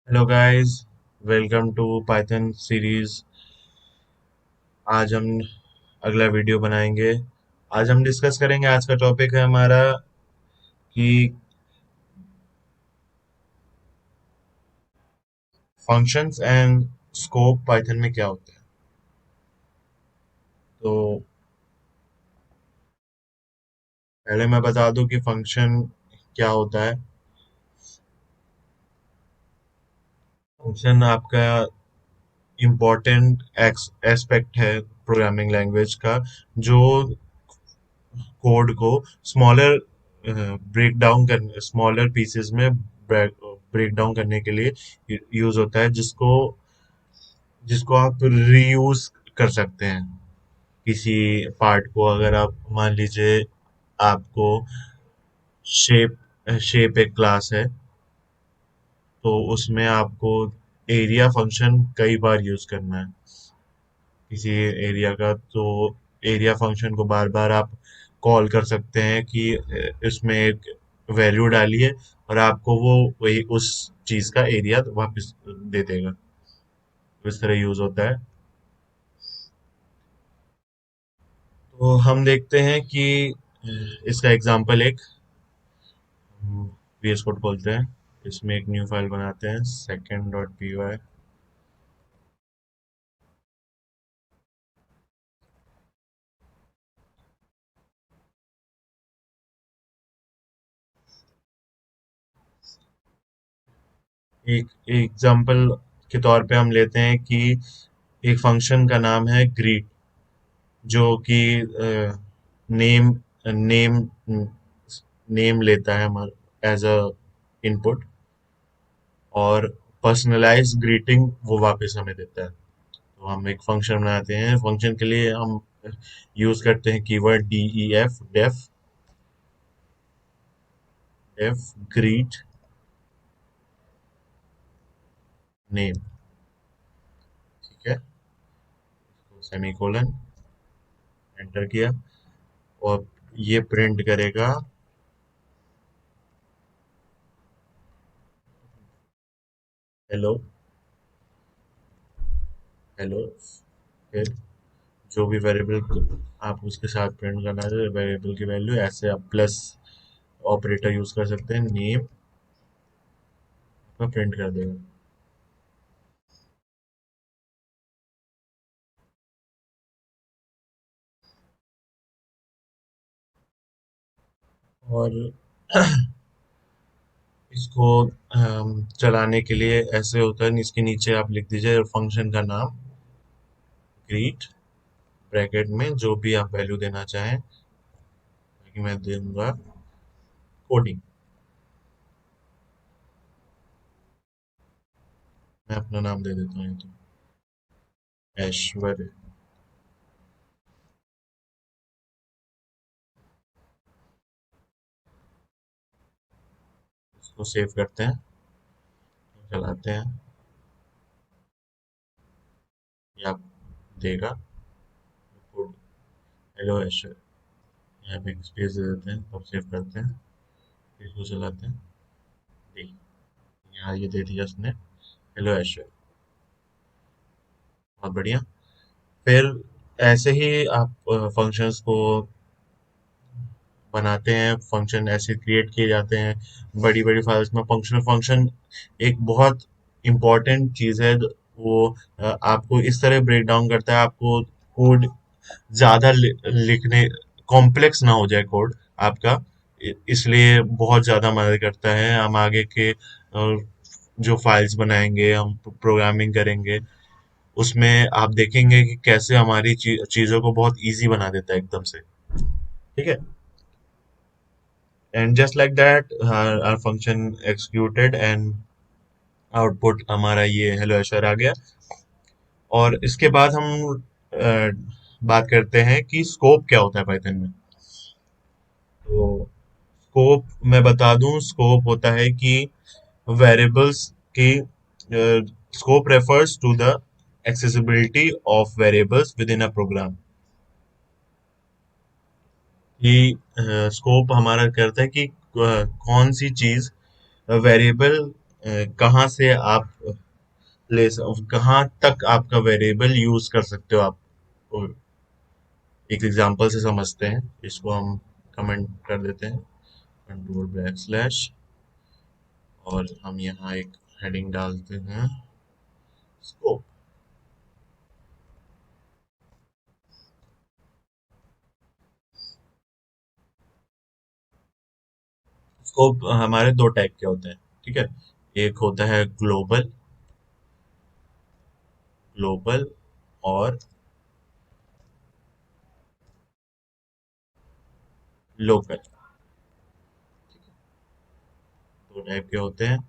Hello guys, welcome to Python series. आज हम अगला वीडियो बनाएंगे। आज हम डिस्कस करेंगे, आज का टॉपिक है हमारा कि फंक्शंस एंड स्कोप पाइथन में क्या होता है। तो पहले मैं बता दूं कि फंक्शन क्या होता है। फंक्शन आपका इम्पोर्टेंट एस्पेक्ट है प्रोग्रामिंग लैंग्वेज का, जो कोड को स्मॉलर ब्रेक डाउन करने स्मॉलर पीसेस में ब्रेक डाउन करने के लिए यूज होता है, जिसको जिसको आप रीयूज कर सकते हैं। किसी पार्ट को अगर आप मान लीजिए, आपको शेप शेप एक क्लास है, तो उसमें आपको एरिया फंक्शन कई बार यूज करना है किसी एरिया का। तो एरिया फंक्शन को बार बार आप कॉल कर सकते हैं कि इसमें एक वैल्यू डालिए और आपको वो वही उस चीज का एरिया वापस दे देगा। तो इस तरह यूज होता है। तो हम देखते हैं कि इसका एग्जांपल एक वीएस कोड खोलते हैं। इसमें एक न्यू फाइल बनाते हैं, second डॉट पी वाई। एक एग्जांपल के तौर पे हम लेते हैं कि एक फंक्शन का नाम है ग्रीट, जो कि नेम नेम नेम लेता है हमारा एज अ इनपुट, और पर्सनलाइज ग्रीटिंग वो वापस हमें देता है। तो हम एक फंक्शन बनाते हैं। फंक्शन के लिए हम यूज करते हैं कीवर्ड डेफ ग्रीट नेम। ठीक है, सेमीकोलन एंटर किया और ये प्रिंट करेगा हेलो हेलो। फिर जो भी वेरिएबल आप उसके साथ प्रिंट करना है, वेरिएबल की वैल्यू ऐसे आप प्लस ऑपरेटर यूज कर सकते हैं, नेम का प्रिंट कर देगा। और इसको चलाने के लिए ऐसे होता है, इसके नीचे आप लिख दीजिए फंक्शन का नाम ग्रीट, ब्रैकेट में जो भी आप वैल्यू देना चाहें। कि मैं दूंगा कोडिंग। मैं अपना नाम दे देता हूँ, तो ऐश्वर्य। इसको सेव करते हैं, चलाते हैं, ये आप देगा कोड हेलो ऐश्वर्य। यहाँ पे एक स्पेस दे देते हैं, तब सेव करते हैं, फिर इसको चलाते हैं। देखिए, यहाँ ये दे दिया उसने, हेलो ऐश्वर्य। बहुत बढ़िया। फिर ऐसे ही आप फंक्शंस को बनाते हैं। फंक्शन ऐसे क्रिएट किए जाते हैं बड़ी बड़ी फाइल्स में। फंक्शनल फंक्शन एक बहुत इम्पोर्टेंट चीज है। वो आपको इस तरह ब्रेक डाउन करता है, आपको कोड ज्यादा लिखने कॉम्प्लेक्स ना हो जाए कोड आपका। इसलिए बहुत ज्यादा मदद करता है। हम आगे के जो फाइल्स बनाएंगे, हम प्रोग्रामिंग करेंगे, उसमें आप देखेंगे कि कैसे हमारी चीजों को बहुत इजी बना देता है एकदम से। ठीक है। And just like that our function executed and output हमारा ये हेलो एशर आ गया। और इसके बाद हम बात करते हैं कि स्कोप क्या होता है पाइथन में। तो स्कोप मैं बता दूं, स्कोप होता है कि वेरिएबल्स की scope refers to the accessibility of variables within a program। कि स्कोप हमारा करता है कि कौन सी चीज वेरिएबल कहाँ से आप कहाँ तक आपका वेरिएबल यूज कर सकते हो आप। एक एग्जांपल से समझते हैं इसको। हम कमेंट कर देते हैं, कंट्रोल बैक स्लैश, और हम यहाँ एक हेडिंग डालते हैं, स्कोप। स्कोप हमारे दो टाइप के होते हैं, ठीक है। एक होता है ग्लोबल, ग्लोबल और लोकल, दो टाइप के होते हैं।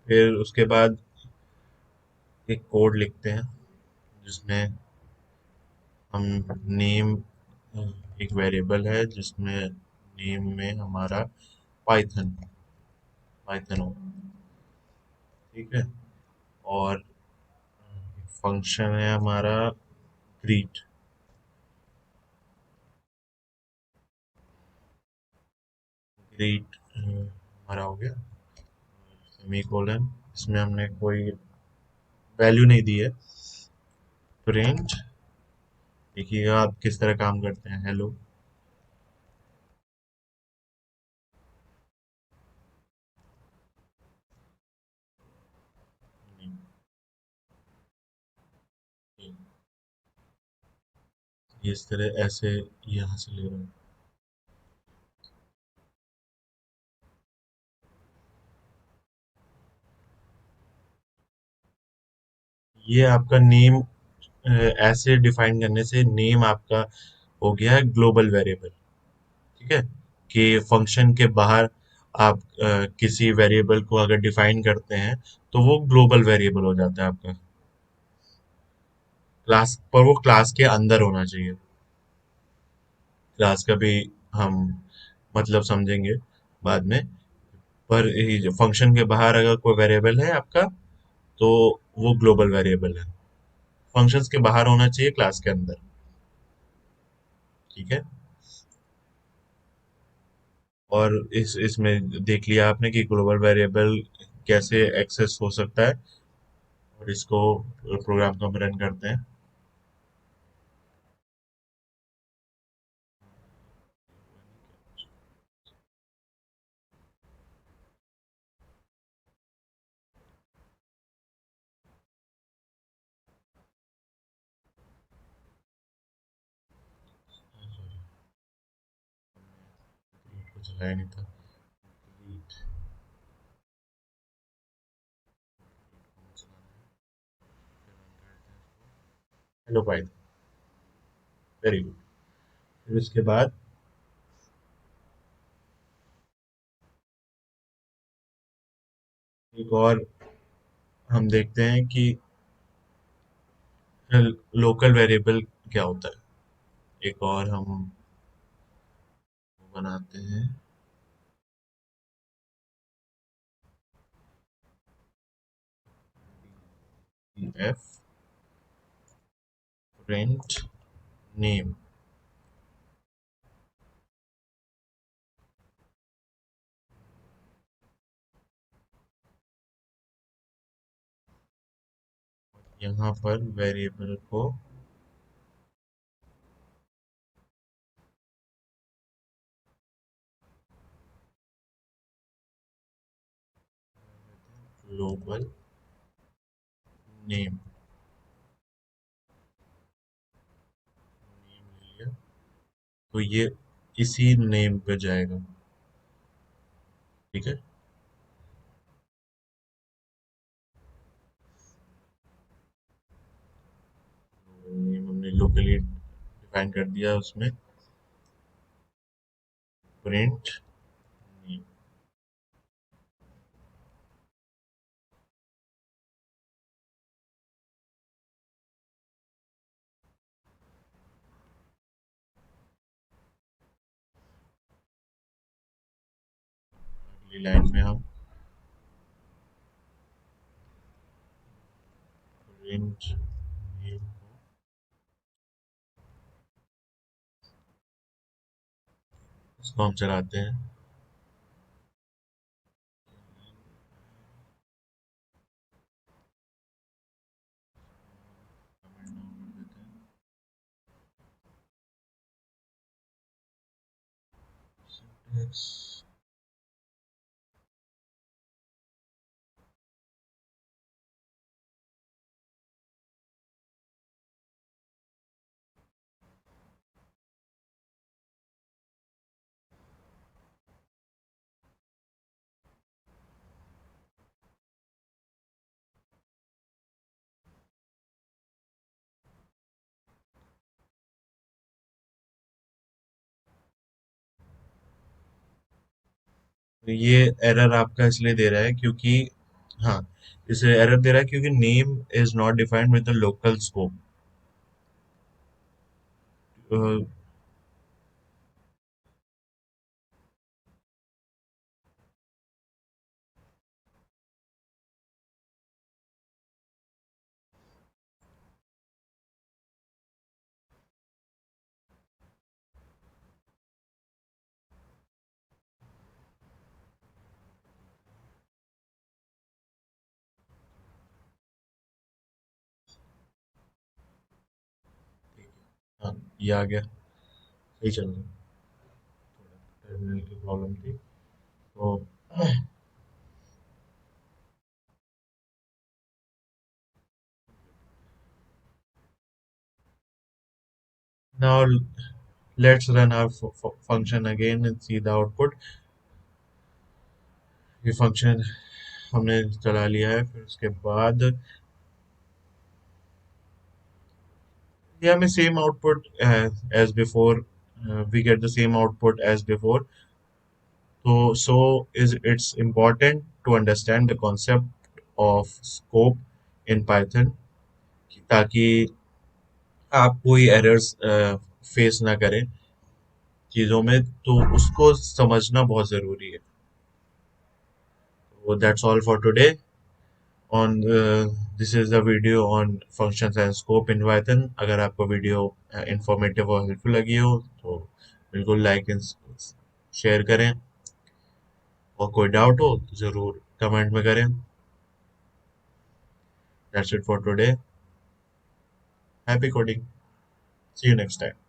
फिर उसके बाद एक कोड लिखते हैं जिसमें हम नेम, एक वेरिएबल है जिसमें नेम में हमारा पाइथन, पाइथन हो, ठीक है। और फंक्शन है हमारा ग्रीट, ग्रीट हमारा हो गया। सेमीकोलन, इसमें हमने कोई वैल्यू नहीं दी है। प्रिंट, देखिएगा आप किस तरह काम करते हैं, हेलो। इस तरह ऐसे यहाँ से ले रहा हूँ। ये आपका नेम, ऐसे डिफाइन करने से नेम आपका हो गया है ग्लोबल वेरिएबल, ठीक है। कि फंक्शन के बाहर आप किसी वेरिएबल को अगर डिफाइन करते हैं तो वो ग्लोबल वेरिएबल हो जाता है आपका। क्लास पर वो क्लास के अंदर होना चाहिए। क्लास का भी हम मतलब समझेंगे बाद में। पर फंक्शन के बाहर अगर कोई वेरिएबल है आपका तो वो ग्लोबल वेरिएबल है। फंक्शंस के बाहर होना चाहिए, क्लास के अंदर, ठीक है। और इस इसमें देख लिया आपने कि ग्लोबल वेरिएबल कैसे एक्सेस हो सकता है। और इसको प्रोग्राम को हम रन करते हैं। कुछ चलाया नहीं था। Hello Python, very good. फिर उसके बाद एक और हम देखते हैं कि लोकल वेरिएबल क्या होता है। एक और हम बनाते हैं, एफ प्रिंट नेम। यहाँ पर वेरिएबल को ग्लोबल नेम, नेम लिया तो ये इसी नेम पे जाएगा, ठीक है। नेम हमने लोकली डिफाइन कर दिया उसमें, प्रिंट नेम। अगली लाइन में हम प्रिंट नेम इसको हम चलाते हैं। ये एरर आपका इसलिए दे रहा है क्योंकि, हाँ, इसे एरर दे रहा है क्योंकि name is not defined with the local scope. हाँ, ये आ गया, सही चल रहा है। टर्मिनल की प्रॉब्लम थी तो। now let's run our function again and see the output। ये फंक्शन हमने चला लिया है, फिर उसके बाद ये हमें same output as before, we get the same output as before। तो it's important to understand the concept of scope in Python, ताकि आप कोई एरर्स फेस ना करें चीज़ों में, तो उसको समझना बहुत ज़रूरी है। So that's all for today on this is the video on functions and scope in Python। अगर आपको वीडियो इंफॉर्मेटिव और हेल्पफुल लगी हो तो बिल्कुल लाइक एंड शेयर करें, और कोई डाउट हो तो ज़रूर कमेंट में करें। That's it for today। Happy coding, see you next time।